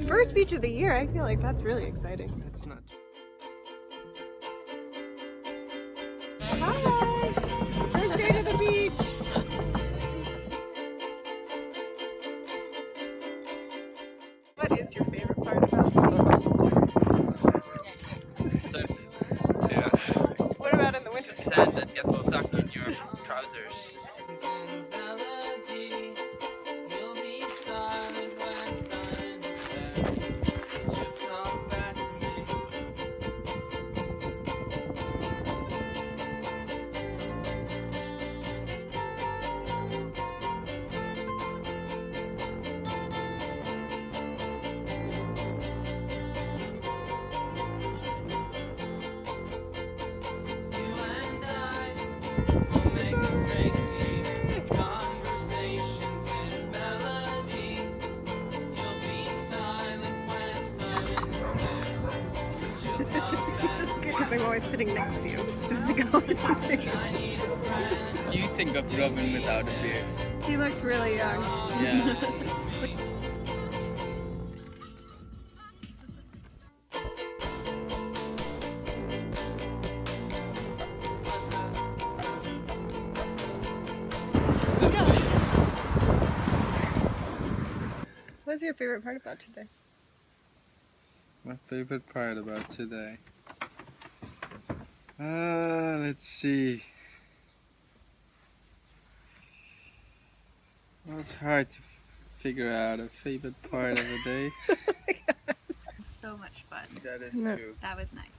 First beach of the year, I feel like that's really exciting. It's not. Hi! First day to the beach! What is your favorite part about the beach? So, yeah. What about in the winter? Sand that gets stuck in your trousers. Because I'm always sitting next to you, so it's always the same. You think of Robin without a beard. He looks really young. Yeah. What's your favorite part about today? My favorite part about today. Let's see. Well, it's hard to figure out a favorite part of the day. So much fun. That is No. true. That was nice.